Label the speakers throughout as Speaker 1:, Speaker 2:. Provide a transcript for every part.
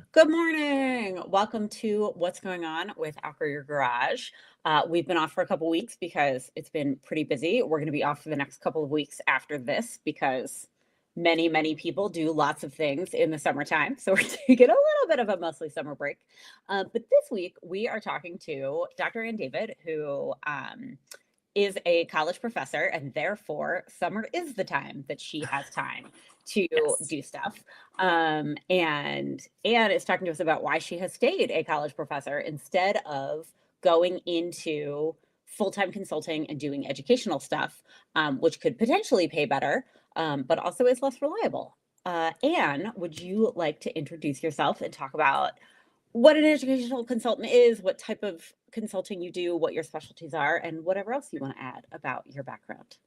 Speaker 1: Good morning. Welcome to What's Going On with Outgrow Your Garage. We've been off for a couple weeks because it's been pretty busy. We're going to be off for the next couple of weeks after this because many people do lots of things in the summertime. So we're taking a little bit of a mostly summer break. But this week we are talking to Dr. Ann David, who is a college professor, and therefore summer is the time that she has time to
Speaker 2: Yes.
Speaker 1: do stuff. And Anne is talking to us about why she has stayed a college professor instead of going into full-time consulting and doing educational stuff, which could potentially pay better, but also is less reliable. Anne, would you like to introduce yourself and talk about what an educational consultant is, what type of consulting you do, what your specialties are, and whatever else you want to add about your background?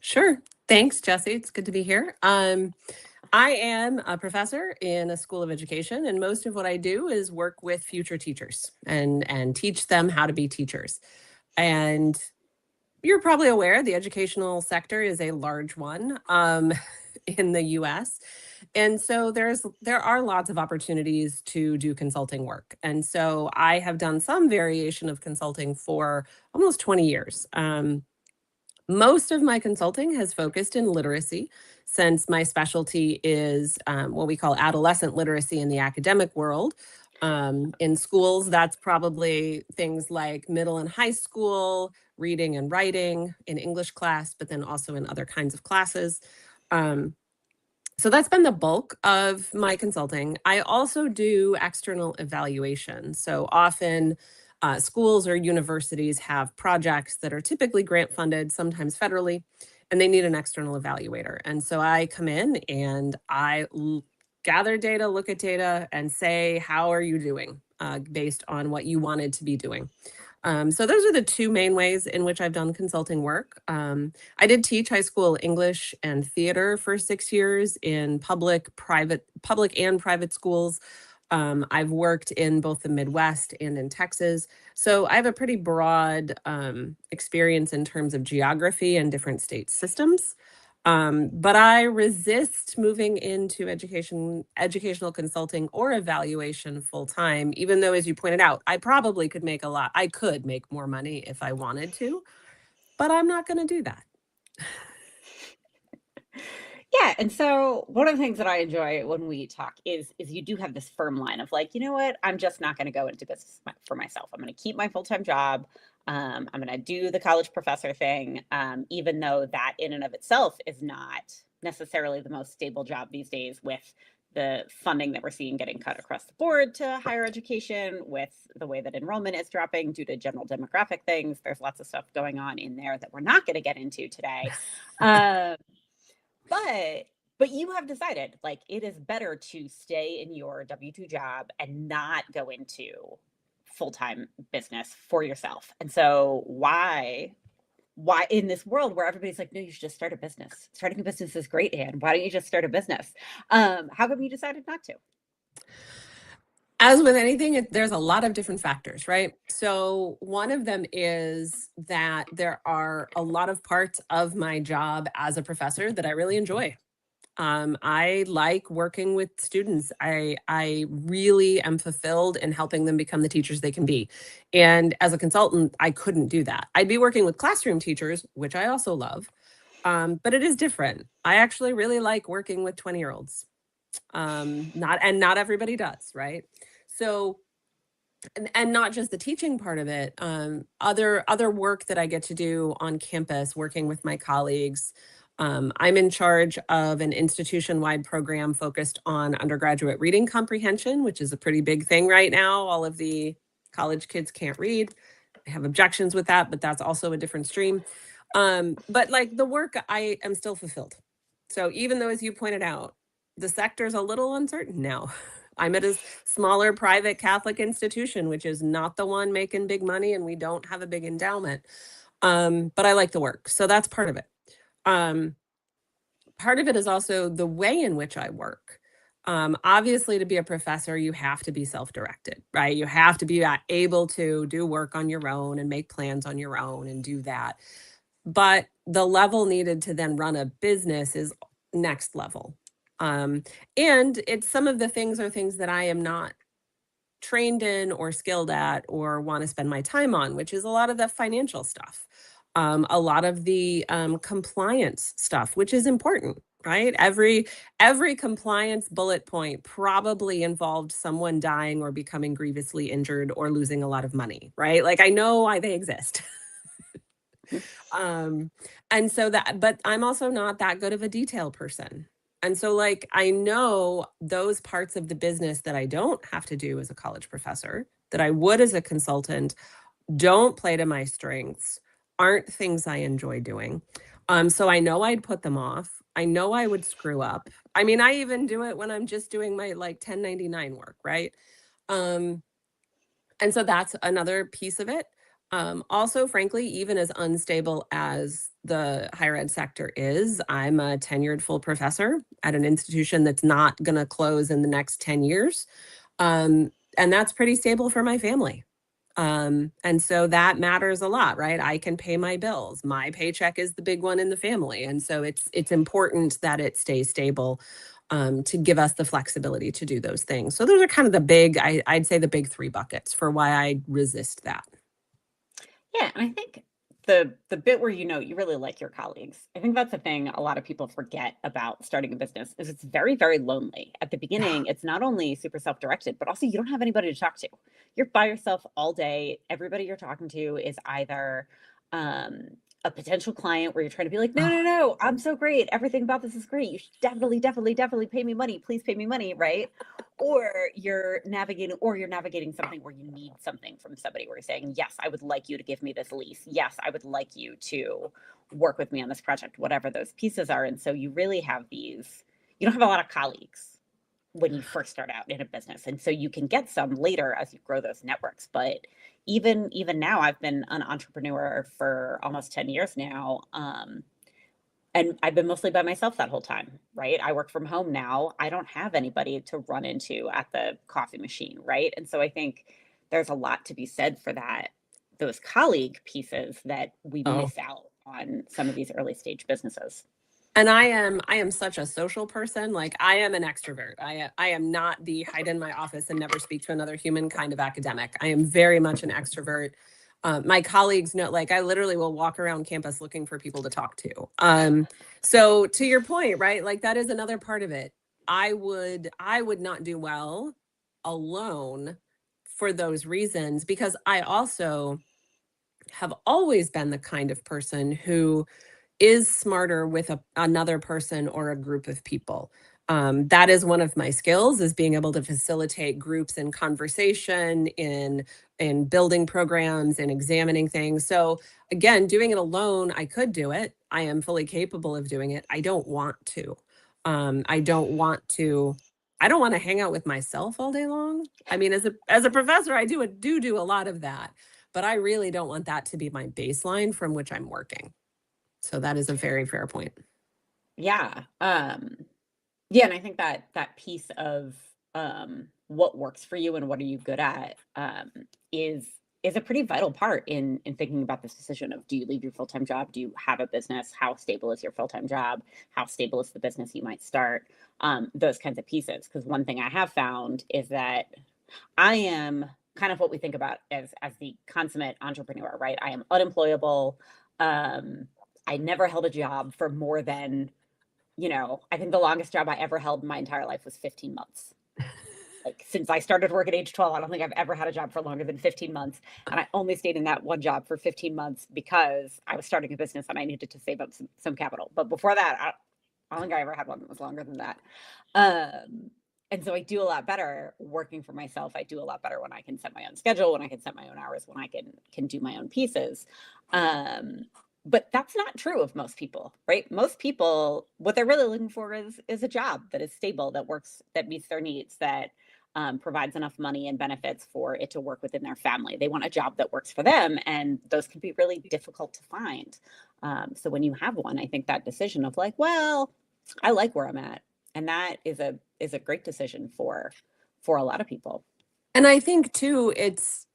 Speaker 2: Sure. Thanks, Jesse. It's good to be here. I am a professor in a school of education, and most of what I do is work with future teachers and teach them how to be teachers. And you're probably aware the educational sector is a large one in the U.S. And so there are lots of opportunities to do consulting work. And so I have done some variation of consulting for almost 20 years. Most of my consulting has focused in literacy, since my specialty is what we call adolescent literacy in the academic world. In schools, that's probably things like middle and high school, reading and writing in English class, but then also in other kinds of classes. Um, so that's been the bulk of my consulting. I also do external evaluation. So often schools or universities have projects that are typically grant funded, sometimes federally, and they need an external evaluator. And so I come in and gather data, look at data, and say, how are you doing based on what you wanted to be doing? So those are the two main ways in which I've done consulting work. I did teach high school English and theater for 6 years in public and private schools. I've worked in both the Midwest and in Texas. So I have a pretty broad experience in terms of geography and different state systems. But I resist moving into educational consulting or evaluation full time, even though, as you pointed out, I probably could make a lot. I could make more money if I wanted to, but I'm not going to do that.
Speaker 1: Yeah, and so one of the things that I enjoy when we talk is you do have this firm line of like, you know what, I'm just not going to go into business for myself. I'm going to keep my full-time job. I'm going to do the college professor thing, even though that in and of itself is not necessarily the most stable job these days with the funding that we're seeing getting cut across the board to higher education, with the way that enrollment is dropping due to general demographic things. There's lots of stuff going on in there that we're not going to get into today. Um, but but you have decided like it is better to stay in your W-2 job and not go into full-time business for yourself. And so why in this world where everybody's like, no, you should just start a business. Starting a business is great, Anne. Why don't you just start a business? How come you decided not to?
Speaker 2: As with anything, there's a lot of different factors, right? So, one of them is that there are a lot of parts of my job as a professor that I really enjoy. I like working with students. I really am fulfilled in helping them become the teachers they can be. And as a consultant, I couldn't do that. I'd be working with classroom teachers, which I also love, but it is different. I actually really like working with 20-year-olds. Not everybody does, right? So and not just the teaching part of it, other work that I get to do on campus working with my colleagues. I'm in charge of an institution-wide program focused on undergraduate reading comprehension, which is a pretty big thing right now. All of the college kids can't read. I have objections with that, but that's also a different stream. But like the work, I am still fulfilled. So even though, as you pointed out, the sector's a little uncertain now. I'm at a smaller private Catholic institution, which is not the one making big money, and we don't have a big endowment. But I like the work. So that's part of it. Um, Part of it is also the way in which I work. Obviously, to be a professor, you have to be self directed, right? You have to be able to do work on your own and make plans on your own and do that. But the level needed to then run a business is next level. And it's some of the things are things that I am not trained in or skilled at or want to spend my time on, which is a lot of the financial stuff, a lot of the compliance stuff, which is important, right? Every compliance bullet point probably involved someone dying or becoming grievously injured or losing a lot of money, right? Like I know why they exist. um, and so that, but I'm also not that good of a detail person. And so, like, I know those parts of the business that I don't have to do as a college professor, that I would as a consultant, don't play to my strengths, aren't things I enjoy doing. So I know I'd put them off. I know I would screw up. I mean, I even do it when I'm just doing my like 1099 work, right? Um, and so that's another piece of it. Also, frankly, even as unstable as the higher ed sector is, I'm a tenured full professor at an institution that's not going to close in the next 10 years. And that's pretty stable for my family. And so that matters a lot, right? I can pay my bills. My paycheck is the big one in the family. And so it's important that it stays stable to give us the flexibility to do those things. So those are kind of the big, I'd say the big three buckets for why I resist that.
Speaker 1: Yeah, and I think the bit where you really like your colleagues. I think that's the thing a lot of people forget about starting a business is it's very, very lonely. At the beginning, it's not only super self-directed, but also you don't have anybody to talk to. You're by yourself all day. Everybody you're talking to is either um a potential client where you're trying to be like, no, no,
Speaker 2: Oh,
Speaker 1: no, I'm so great. Everything about this is great. You should definitely, definitely, definitely pay me money. Please pay me money, right? Or you're navigating something where you need something from somebody where you're saying, yes, I would like you to give me this lease, yes, I would like you to work with me on this project, whatever those pieces are. And so you don't have a lot of colleagues when you first start out in a business, and so you can get some later as you grow those networks. But even now, I've been an entrepreneur for almost 10 years now. And I've been mostly by myself that whole time, right? I work from home now. I don't have anybody to run into at the coffee machine, right? And so I think there's a lot to be said for that, those colleague pieces that we
Speaker 2: oh.
Speaker 1: miss out on some of these early stage businesses.
Speaker 2: And I am such a social person. Like I am an extrovert. I am not the hide in my office and never speak to another human kind of academic. I am very much an extrovert. My colleagues know, like I literally will walk around campus looking for people to talk to. So to your point, right? Like that is another part of it. I would not do well alone for those reasons because I also have always been the kind of person who is smarter with another person or a group of people. That is one of my skills is being able to facilitate groups in conversation, in building programs, and examining things. So again, doing it alone, I could do it. I am fully capable of doing it. I don't want to. I don't want to. I don't want to hang out with myself all day long. I mean, as a professor, I do a lot of that, but I really don't want that to be my baseline from which I'm working. So that is a very fair point.
Speaker 1: Yeah. Yeah, and I think that that piece of what works for you and what are you good at is is a pretty vital part in thinking about this decision of, do you leave your full-time job? Do you have a business? How stable is your full-time job? How stable is the business you might start? Those kinds of pieces. Because one thing I have found is that I am kind of what we think about as the consummate entrepreneur, right? I am unemployable. Um, I never held a job for more than, I think the longest job I ever held in my entire life was 15 months. Like since I started work at age 12, I don't think I've ever had a job for longer than 15 months. And I only stayed in that one job for 15 months because I was starting a business and I needed to save up some capital. But before that, I don't think I ever had one that was longer than that. Um, and so I do a lot better working for myself. I do a lot better when I can set my own schedule, when I can set my own hours, when I can do my own pieces. Um, but that's not true of most people, right? Most people, what they're really looking for is a job that is stable, that works, that meets their needs, that provides enough money and benefits for it to work within their family. They want a job that works for them, and those can be really difficult to find. So when you have one, I think that decision of like, well, I like where I'm at, and that is a great decision for a lot of people.
Speaker 2: And I think too, it's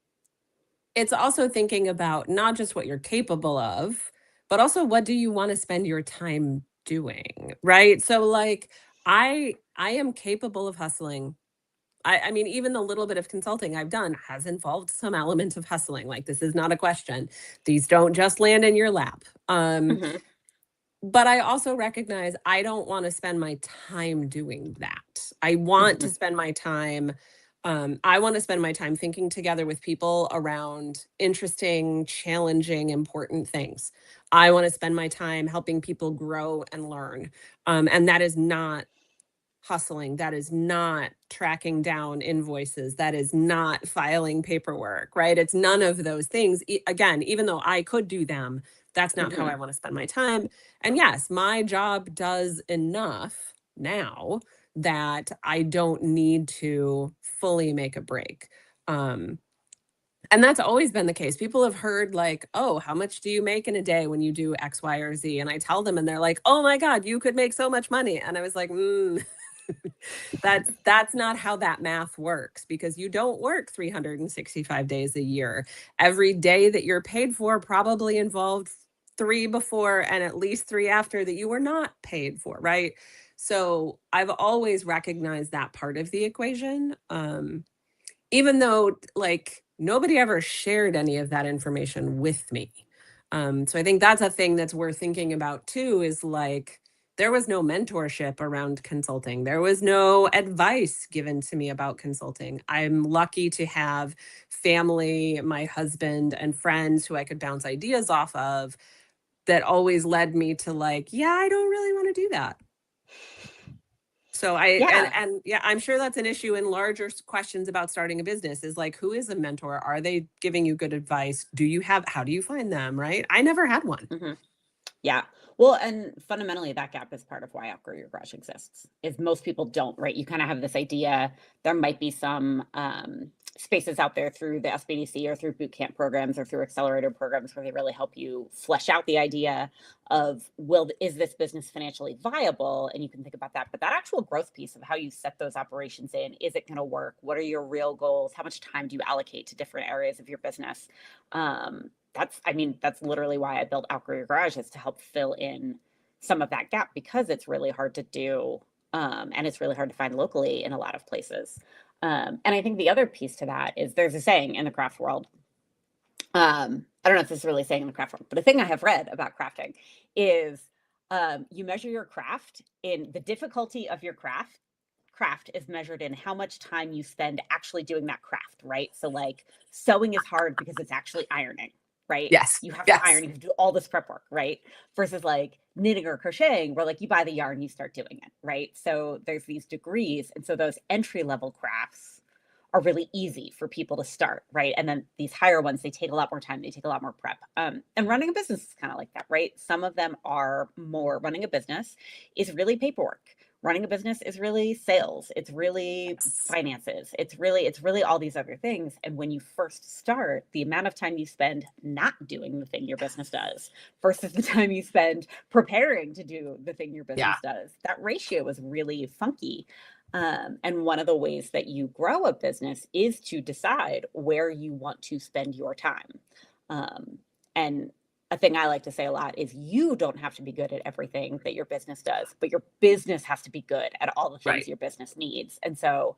Speaker 2: also thinking about not just what you're capable of, but also what do you want to spend your time doing, right? So like I am capable of hustling. I mean, even the little bit of consulting I've done has involved some element of hustling. Like, this is not a question. These don't just land in your lap.
Speaker 1: Mhm,
Speaker 2: But I also recognize I don't want to spend my time doing that. I want to
Speaker 1: mhm,
Speaker 2: spend my time I want to spend my time thinking together with people around interesting, challenging, important things. I want to spend my time helping people grow and learn. And that is not hustling. That is not tracking down invoices. That is not filing paperwork, right? It's none of those things. Again, even though I could do them, that's not how I
Speaker 1: mhm.
Speaker 2: want to spend my time. And yes, my job does enough now that I don't need to fully make a break. Um, and that's always been the case. People have heard, like, oh, how much do you make in a day when you do X, Y, or Z? And I tell them, and they're like, oh my God, you could make so much money. And I was like, that's not how that math works, because you don't work 365 days a year. Every day that you're paid for probably involved 3 before and at least 3 after that you were not paid for, right? So I've always recognized that part of the equation. Even though, like, nobody ever shared any of that information with me. So I think that's a thing that's worth thinking about too, is like, there was no mentorship around consulting. There was no advice given to me about consulting. I'm lucky to have family, my husband, and friends who I could bounce ideas off of that always led me to, like, yeah, I don't really want to do that. So
Speaker 1: Yeah.
Speaker 2: yeah, I'm sure that's an issue in larger questions about starting a business, is like, who is a mentor? Are they giving you good advice? How do you find them, right? I never had one.
Speaker 1: Mhm. Yeah. Well, and fundamentally, that gap is part of why Outgrow Your Garage exists. Is most people don't, right? You kind of have this idea there might be some spaces out there through the SBDC or through boot camp programs or through accelerator programs where they really help you flesh out the idea of, is this business financially viable? And you can think about that. But that actual growth piece of how you set those operations in, is it going to work? What are your real goals? How much time do you allocate to different areas of your business? I mean, that's literally why I built Outgrow Your Garage, is to help fill in some of that gap, because it's really hard to do. And it's really hard to find locally in a lot of places. And I think the other piece to that is, there's a saying in the craft world. I don't know if this is really saying in the craft world, but a thing I have read about crafting is, you measure your craft in the difficulty of your craft is measured in how much time you spend actually doing that craft, right? So like, sewing is hard because it's actually ironing, right?
Speaker 2: Yes.
Speaker 1: You have to
Speaker 2: Yes.
Speaker 1: iron, you have to do all this prep work, right? Versus like knitting or crocheting, where like you buy the yarn, you start doing it, right? So there's these degrees. And so those entry level crafts are really easy for people to start, right? And then these higher ones, they take a lot more time, they take a lot more prep. And running a business is kind of like that, right? Some of them are more, running a business is really paperwork. Running a business is really sales. It's really
Speaker 2: Yes.
Speaker 1: finances. It's really all these other things. And when you first start, the amount of time you spend not doing the thing your business does versus the time you spend preparing to do the thing your
Speaker 2: Yeah.
Speaker 1: business does, that ratio is really funky. And one of the ways that you grow a business is to decide where you want to spend your time. And a thing I like to say a lot is, you don't have to be good at everything that your business does, but your business has to be good at all the things
Speaker 2: Right.
Speaker 1: your business needs. And so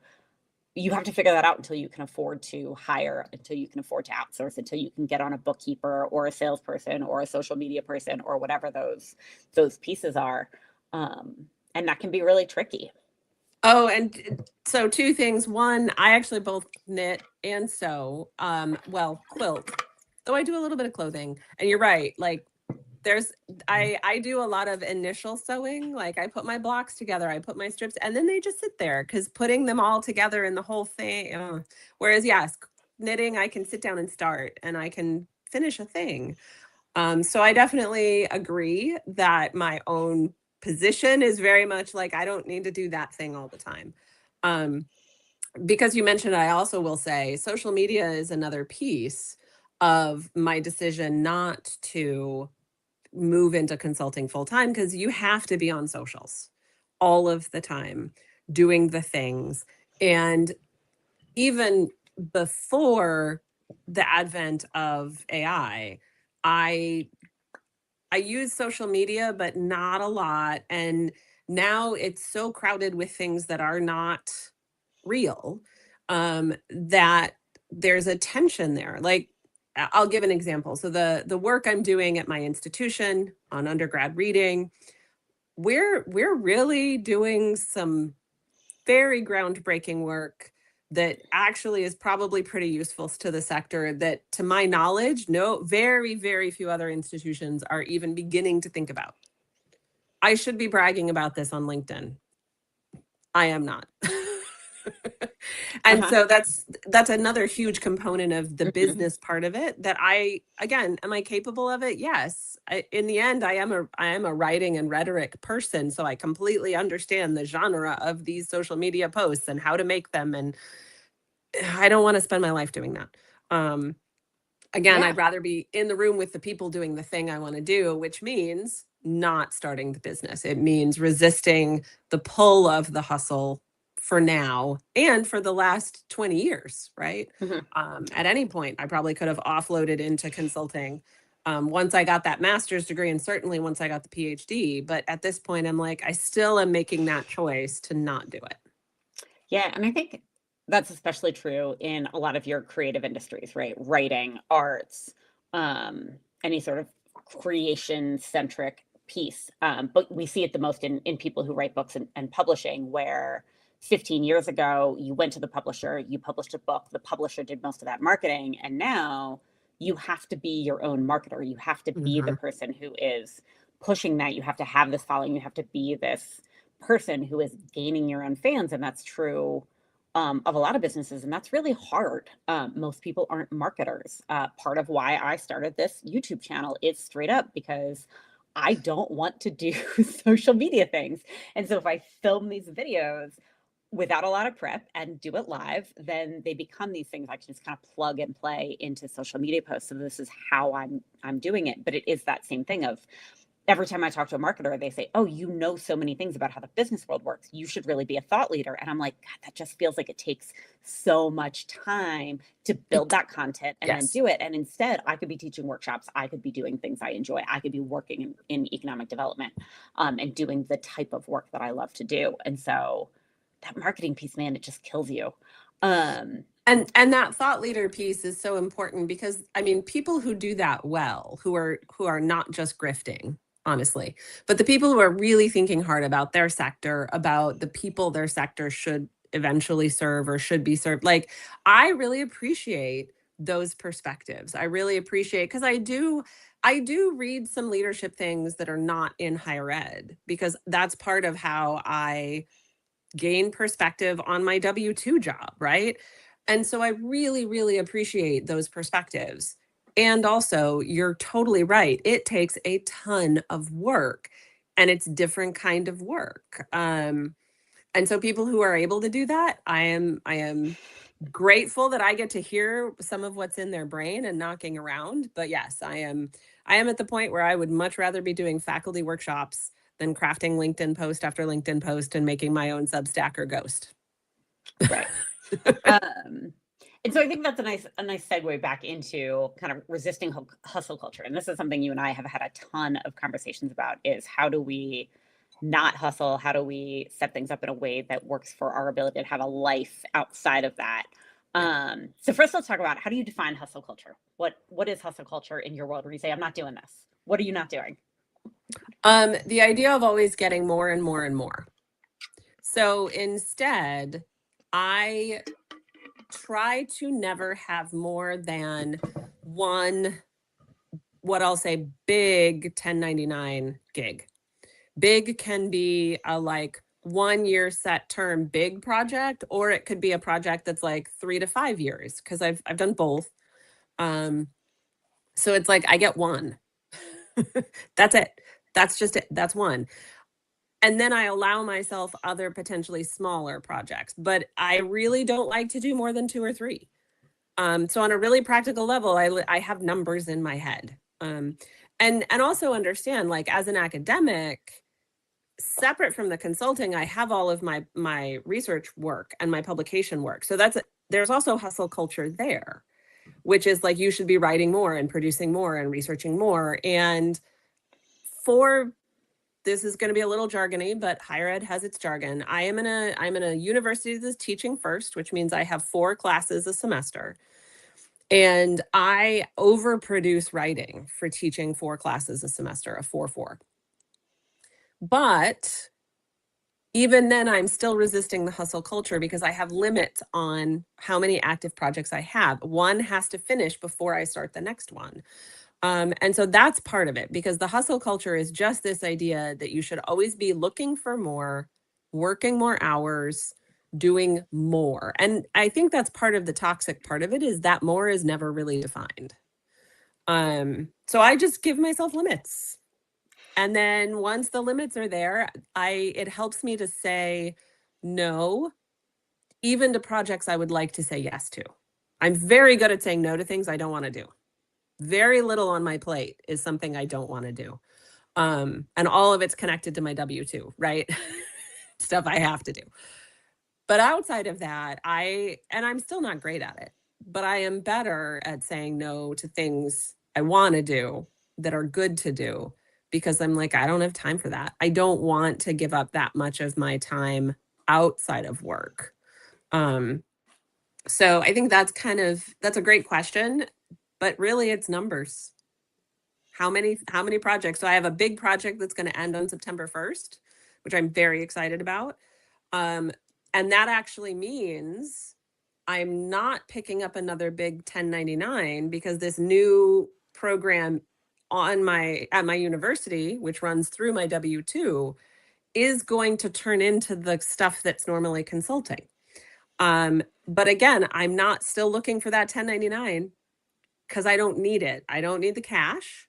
Speaker 1: you have to figure that out until you can afford to hire, until you can afford to outsource, until you can get on a bookkeeper or a salesperson or a social media person or whatever those pieces are. And that can be really tricky.
Speaker 2: Oh, and so two things. One, I actually both knit and sew. Well, quilt. Though I do a little bit of clothing. And you're right. Like, there's I do a lot of initial sewing. Like, I put my blocks together, I put my strips, and then they just sit there, because putting them all together in the whole thing. Whereas, yes, knitting, I can sit down and start, and I can finish a thing. So I definitely agree that my own position is very much like, I don't need to do that thing all the time. Um, because you mentioned, I also will say social media is another piece of my decision not to move into consulting full time, because you have to be on socials all of the time doing the things. And even before the advent of AI, I use social media, but not a lot. And now it's so crowded with things that are not real, that there's a tension there. Like, I'll give an example. So the work I'm doing at my institution on undergrad reading, we're really doing some very groundbreaking work that actually is probably pretty useful to the sector, that to my knowledge, no, very, very few other institutions are even beginning to think about. I should be bragging about this on LinkedIn. I am not. And so that's another huge component of the business part of it, that again, am I capable of it? Yes. In the end, I am a writing and rhetoric person, so I completely understand the genre of these social media posts and how to make them, and I don't want to spend my life doing that. Again,
Speaker 1: Yeah.
Speaker 2: I'd rather be in the room with the people doing the thing I want to do, which means not starting the business. It means resisting the pull of the hustle for now and for the last 20 years, right?
Speaker 1: Mhm.
Speaker 2: At any point, I probably could have offloaded into consulting once I got that master's degree, and certainly once I got the PhD. But at this point, I'm like, I still am making that choice to not do it.
Speaker 1: Yeah, and I think that's especially true in a lot of your creative industries, right? Writing, arts, any sort of creation centric piece. But we see it the most in people who write books and publishing, where 15 years ago, you went to the publisher, you published a book, the publisher did most of that marketing, and now you have to be your own marketer. You have to be the
Speaker 2: Mhm.
Speaker 1: person who is pushing that. You have to have this following. You have to be this person who is gaining your own fans, and that's true of a lot of businesses, and that's really hard. Most people aren't marketers. Part of why I started this YouTube channel is straight up because I don't want to do social media things, and so if I film these videos without a lot of prep and do it live, then they become these things I can just kind of plug and play into social media posts. So this is how I'm doing it. But it is that same thing of every time I talk to a marketer, they say, "Oh, you know so many things about how the business world works. You should really be a thought leader." And I'm like, God, that just feels like it takes so much time to build
Speaker 2: It,
Speaker 1: that content and then
Speaker 2: yes.
Speaker 1: do it. And instead, I could be teaching workshops. I could be doing things I enjoy. I could be working in economic development and doing the type of work that I love to do. And so that marketing piece, man, it just kills you. Um,
Speaker 2: And that thought leader piece is so important, because I mean, people who do that well, who are not just grifting, honestly, but the people who are really thinking hard about their sector, about the people their sector should eventually serve or should be served. Like, I really appreciate those perspectives. I really appreciate, because I do read some leadership things that are not in higher ed, because that's part of how I gain perspective on my W-2 job, right? And so I really, really appreciate those perspectives. And also, you're totally right. It takes a ton of work, and it's different kind of work. And so people who are able to do that, I am grateful that I get to hear some of what's in their brain and knocking around. But yes, I am at the point where I would much rather be doing faculty workshops than crafting LinkedIn post after LinkedIn post and making my own Substack or Ghost.
Speaker 1: right. Um, and so I think that's a nice segue back into kind of resisting hustle culture. And this is something you and I have had a ton of conversations about: is how do we not hustle? How do we set things up in a way that works for our ability to have a life outside of that?
Speaker 2: Yeah.
Speaker 1: So first, let's talk about, how do you define hustle culture? What is hustle culture in your world, where you say, I'm not doing this? What are you not doing?
Speaker 2: The idea of always getting more and more and more. So instead, I try to never have more than one, what I'll say, big 1099 gig. Big can be a like 1 year set term big project, or it could be a project that's like 3 to 5 years, because I've done both. Um, so it's like I get one. That's it. That's just it. That's one. And then I allow myself other potentially smaller projects, but I really don't like to do more than two or three. So on a really practical level, I have numbers in my head. And also understand, like, as an academic, separate from the consulting, I have all of my research work and my publication work. So there's also hustle culture there, which is like, you should be writing more and producing more and researching more. And for this is going to be a little jargony, but higher ed has its jargon. I'm in a university that's teaching first, which means I have 4 classes a semester. And I overproduce writing for teaching 4 classes a semester, a 4-4. But even then, I'm still resisting the hustle culture because I have limits on how many active projects I have. One has to finish before I start the next one. And so that's part of it, because the hustle culture is just this idea that you should always be looking for more, working more hours, doing more. And I think that's part of the toxic part of it, is that more is never really defined. So I just give myself limits. And then once the limits are there, it helps me to say no, even to projects I would like to say yes to. I'm very good at saying no to things I don't want to do. Very little on my plate is something I don't want to do. And all of it's connected to my W-2, right? Stuff I have to do. But outside of that, I'm still not great at it, but I am better at saying no to things I want to do that are good to do, because I'm like, I don't have time for that. I don't want to give up that much of my time outside of work. So I think that's a great question, but really it's numbers. How many projects? So I have a big project that's going to end on September 1st, which I'm very excited about. And that actually means I'm not picking up another big 1099, because this new program at my university, which runs through my W-2, is going to turn into the stuff that's normally consulting. But again, I'm not still looking for that 1099 because I don't need it. I don't need the cash.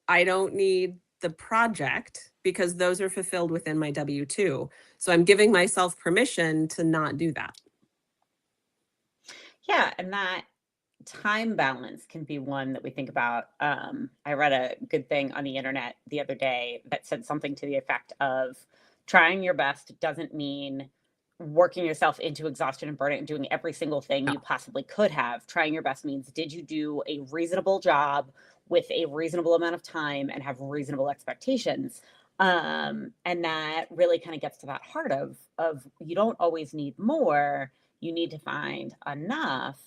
Speaker 2: I don't need the project, because those are fulfilled within my W-2. So I'm giving myself permission to not do that.
Speaker 1: Yeah, and that time balance can be one that we think about. I read a good thing on the internet the other day that said something to the effect of, trying your best doesn't mean working yourself into exhaustion and burnout and doing every single thing
Speaker 2: No.
Speaker 1: you possibly could have. Trying your best means, did you do a reasonable job with a reasonable amount of time and have reasonable expectations? And that really kind of gets to that heart of you don't always need more, you need to find enough.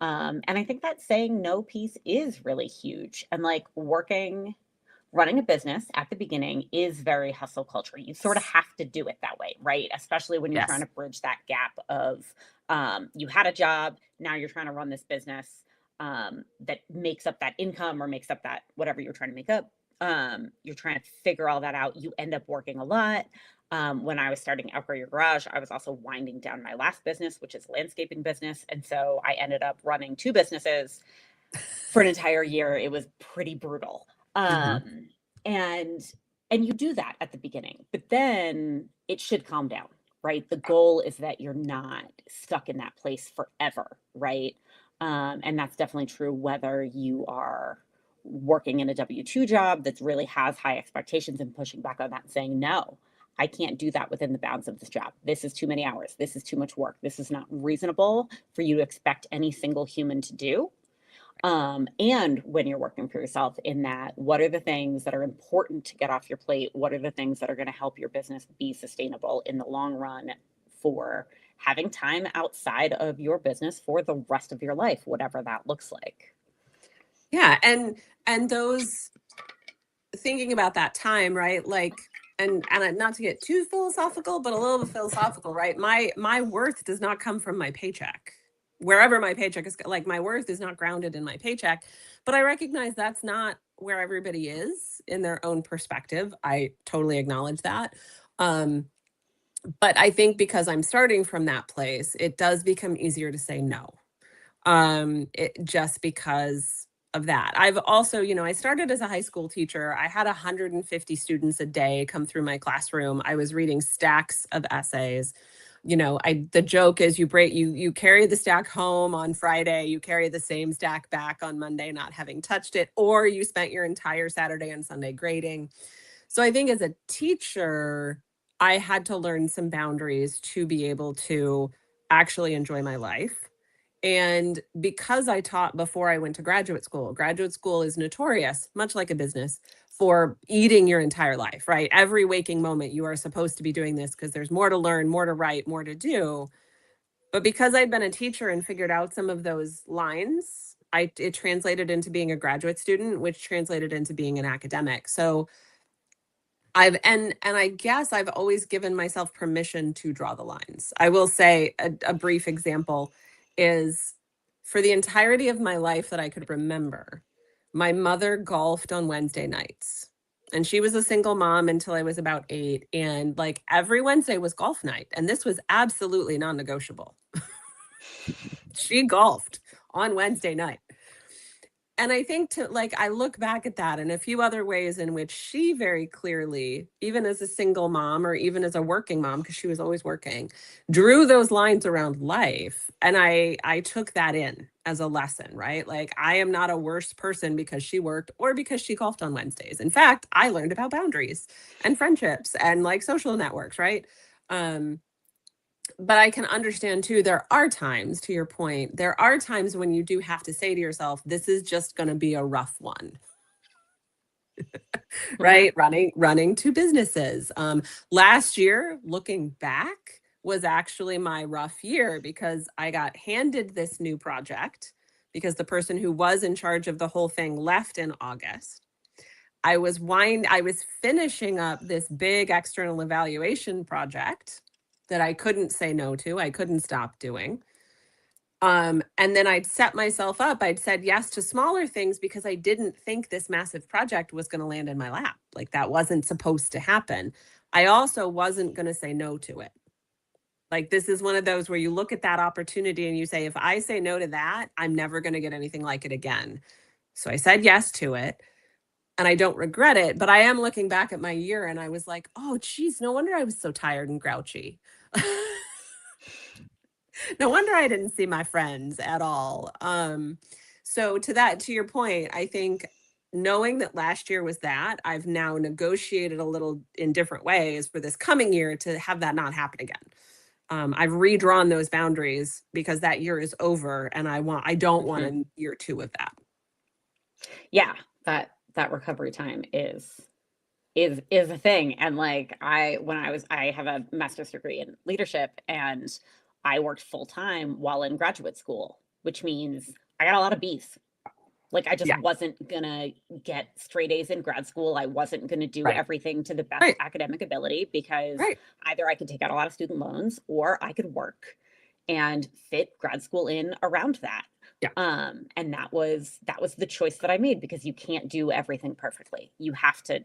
Speaker 1: And I think that saying no piece is really huge. And like running a business at the beginning is very hustle culture. You sort of have to do it that way, right? Especially when you're trying
Speaker 2: Yes.
Speaker 1: to bridge that gap of you had a job, now you're trying to run this business that makes up that income or makes up that whatever you're trying to make up. You're trying to figure all that out. You end up working a lot. When I was starting Outgrow Your Garage, I was also winding down my last business, which is a landscaping business. And so I ended up running 2 businesses for an entire year. It was pretty brutal.
Speaker 2: Mhm.
Speaker 1: And you do that at the beginning, but then it should calm down, right? The goal is that you're not stuck in that place forever, right? And that's definitely true whether you are working in a W-2 job that really has high expectations and pushing back on that and saying, no, I can't do that within the bounds of this job. This is too many hours. This is too much work. This is not reasonable for you to expect any single human to do. And when you're working for yourself, in that, what are the things that are important to get off your plate? What are the things that are going to help your business be sustainable in the long run for having time outside of your business for the rest of your life, whatever that looks like?
Speaker 2: Yeah. And those, thinking about that time, right? Like, and not to get too philosophical, but a little bit philosophical, right? My worth does not come from my paycheck. Wherever my paycheck is, like, my worth is not grounded in my paycheck. But I recognize that's not where everybody is in their own perspective. I totally acknowledge that. But I think because I'm starting from that place, it does become easier to say no. Just because of that. I've also, I started as a high school teacher. I had 150 students a day come through my classroom. I was reading stacks of essays. The joke is you carry the stack home on Friday, you carry the same stack back on Monday, not having touched it, or you spent your entire Saturday and Sunday grading. So I think as a teacher, I had to learn some boundaries to be able to actually enjoy my life. And because I taught before I went to graduate school is notorious, much like a business, for eating your entire life, right? Every waking moment, you are supposed to be doing this because there's more to learn, more to write, more to do. But because I'd been a teacher and figured out some of those lines, it translated into being a graduate student, which translated into being an academic. So and I guess I've always given myself permission to draw the lines. I will say a brief example is for the entirety of my life that I could remember, my mother golfed on Wednesday nights. And she was a single mom until I was about 8. And like every Wednesday was golf night. And this was absolutely non negotiable. She golfed on Wednesday night. And I think I look back at that and a few other ways in which she very clearly, even as a single mom or even as a working mom, because she was always working, drew those lines around life. And I took that in as a lesson, right? Like I am not a worse person because she worked or because she golfed on Wednesdays. In fact, I learned about boundaries and friendships and like social networks, right? But I can understand too, there are times, to your point, there are times when you do have to say to yourself, this is just going to be a rough one. Right? Running two businesses. Last year, looking back, was actually my rough year because I got handed this new project because the person who was in charge of the whole thing left in August. I was finishing up this big external evaluation project that I couldn't say no to. I couldn't stop doing. And then I'd set myself up. I'd said yes to smaller things because I didn't think this massive project was going to land in my lap. Like that wasn't supposed to happen. I also wasn't going to say no to it. Like this is one of those where you look at that opportunity and you say, if I say no to that, I'm never going to get anything like it again. So I said yes to it. And I don't regret it, but I am looking back at my year and I was like, oh, geez, no wonder I was so tired and grouchy. No wonder I didn't see my friends at all. So to your point, I think knowing that last year was that, I've now negotiated a little in different ways for this coming year to have that not happen again. I've redrawn those boundaries because that year is over and I don't want a year 2 of that.
Speaker 1: Yeah, that recovery time is a thing. And like I have a master's degree in leadership and I worked full time while in graduate school, which means I got a lot of B's. Like I just wasn't gonna get straight A's in grad school. I wasn't gonna do everything to the best academic ability because either I could take out a lot of student loans or I could work and fit grad school in around that. And that was the choice that I made because you can't do everything perfectly. You have to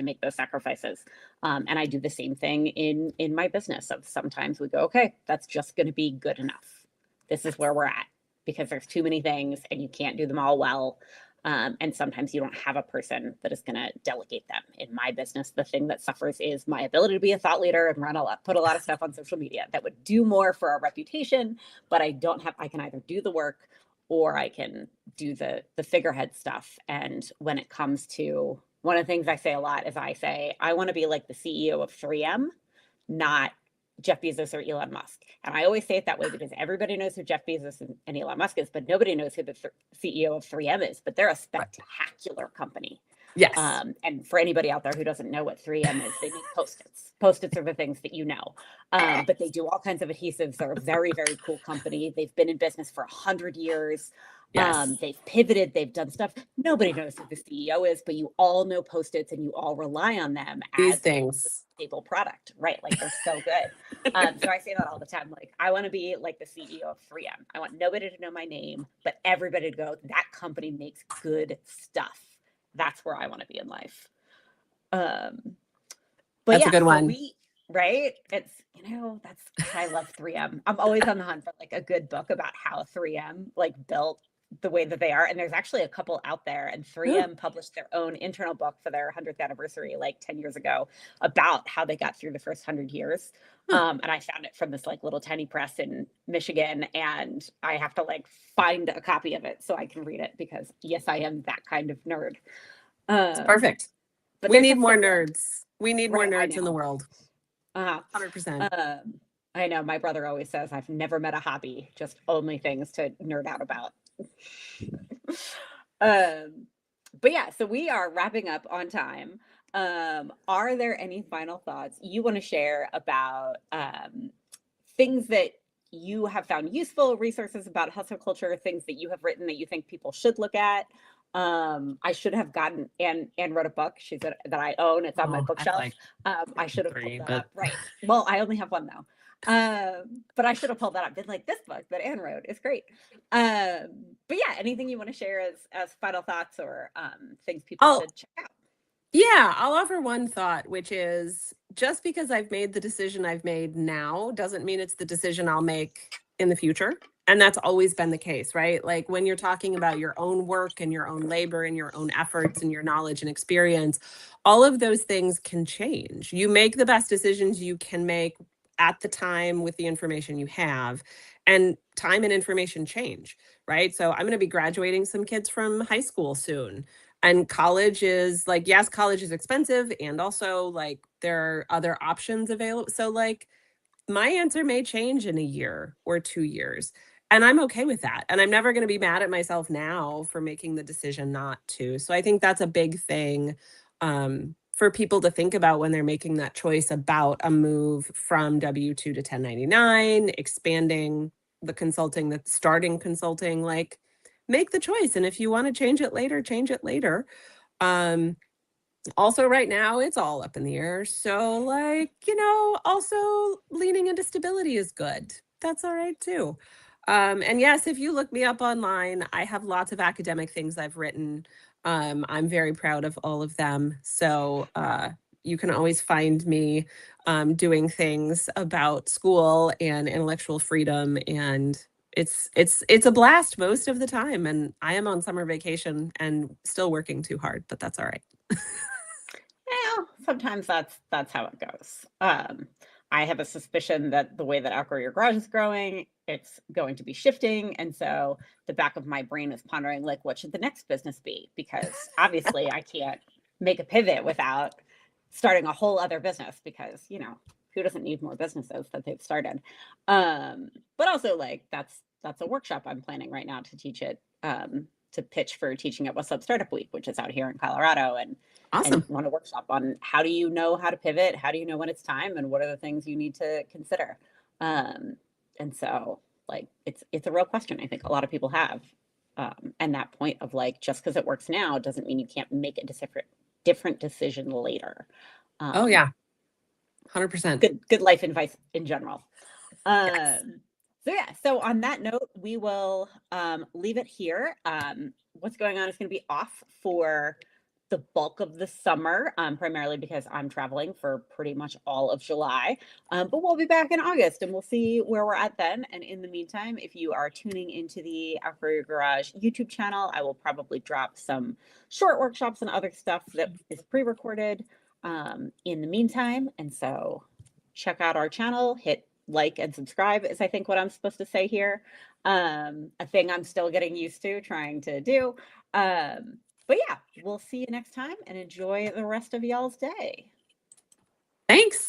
Speaker 1: make those sacrifices. And I do the same thing in my business of sometimes we go, okay, that's just going to be good enough. This is where we're at because there's too many things and you can't do them all well. And sometimes you don't have a person that is going to delegate them. In my business, the thing that suffers is my ability to be a thought leader and put a lot of stuff on social media that would do more for our reputation, but I can either do the work or I can do the figurehead stuff. And when it comes to one of the things I say a lot is I want to be like the CEO of 3M, not Jeff Bezos or Elon Musk. And I always say it that way because everybody knows who Jeff Bezos and Elon Musk is, but nobody knows who the CEO of 3M is, but they're a spectacular company.
Speaker 2: Yes.
Speaker 1: And for anybody out there who doesn't know what 3M is, they make Post-its. Post-its are the things that you know. But they do all kinds of adhesives. They're a very, very cool company. They've been in business for 100 years. Yes. They've pivoted. They've done stuff. Nobody knows who the CEO is, but you all know Post-its and you all rely on them as a stable product, right? Like they're so good. So I say that all the time. Like I want to be like the CEO of 3M. I want nobody to know my name, but everybody to go, that company makes good stuff. That's where I want to be in life. But
Speaker 2: that's a good one.
Speaker 1: Right? It's, I love 3M. I'm always on the hunt for like a good book about how 3M like built the way that they are. And there's actually a couple out there, and 3M published their own internal book for their 100th anniversary, like 10 years ago, about how they got through the first 100 years. And I found it from this like little tiny press in Michigan, and I have to like find a copy of it so I can read it because yes, I am that kind of nerd.
Speaker 2: It's perfect. But we need more nerds. We need more nerds in the world. 100%.
Speaker 1: I know. My brother always says I've never met a hobby, just only things to nerd out about. But yeah, so we are wrapping up on time. Are there any final thoughts you want to share about things that you have found useful, resources about hustle culture, things that you have written that you think people should look at? I should have gotten Anne wrote a book. That I own. It's on my
Speaker 2: Oh, I have
Speaker 1: bookshelf.
Speaker 2: like
Speaker 1: I should have pulled
Speaker 2: 3,
Speaker 1: that
Speaker 2: but
Speaker 1: up. Right. Well, I only have one though. But I should have pulled that up. Been like, this book that Anne wrote is great. But yeah, anything you want to share as final thoughts or things people
Speaker 2: I'll
Speaker 1: should check out?
Speaker 2: Yeah, I'll offer one thought, which is just because I've made the decision I've made now doesn't mean it's the decision I'll make in the future. And that's always been the case, right? Like when you're talking about your own work and your own labor and your own efforts and your knowledge and experience, all of those things can change. You make the best decisions you can make at the time with the information you have, and time and information change, right? So I'm going to be graduating some kids from high school soon, and college is like, yes, college is expensive, and also like there are other options available. So like my answer may change in a year or 2 years, and I'm okay with that. And I'm never going to be mad at myself now for making the decision not to. So I think that's a big thing, for people to think about when they're making that choice about a move from W-2 to 1099, expanding the consulting, that's starting consulting. Like, make the choice, and if you want to change it later, change it later. um Also, right now it's all up in the air, so like, also leaning into stability is good. That's all right too. And yes, if you look me up online, I have lots of academic things I've written. I'm very proud of all of them, so you can always find me doing things about school and intellectual freedom, and it's a blast most of the time. And I am on summer vacation and still working too hard, but that's all right.
Speaker 1: Yeah, sometimes that's how it goes. I have a suspicion that the way that Outgrow Your Garage is growing, it's going to be shifting, and so the back of my brain is pondering like, what should the next business be? Because obviously, I can't make a pivot without starting a whole other business. Because who doesn't need more businesses that they've started? But also, like that's a workshop I'm planning right now to teach it. To pitch for teaching at What's Up Startup Week, which is out here in Colorado, and
Speaker 2: Awesome.
Speaker 1: want a workshop on how do you know how to pivot, how do you know when it's time, and what are the things you need to consider. And so like it's a real question I think a lot of people have. And that point of like, just because it works now doesn't mean you can't make a different decision later.
Speaker 2: Oh
Speaker 1: um,
Speaker 2: yeah, 100%.
Speaker 1: good life advice in general.
Speaker 2: Yes.
Speaker 1: So yeah, so on that note, we will leave it here. What's going on is going to be off for the bulk of the summer, primarily because I'm traveling for pretty much all of July. But we'll be back in August and we'll see where we're at then. And in the meantime, if you are tuning into the Outgrow Your Garage YouTube channel, I will probably drop some short workshops and other stuff that is pre-recorded in the meantime. And so check out our channel, hit like and subscribe is I think what I'm supposed to say here. A thing I'm still getting used to trying to do. But yeah, we'll see you next time and enjoy the rest of y'all's day.
Speaker 2: Thanks.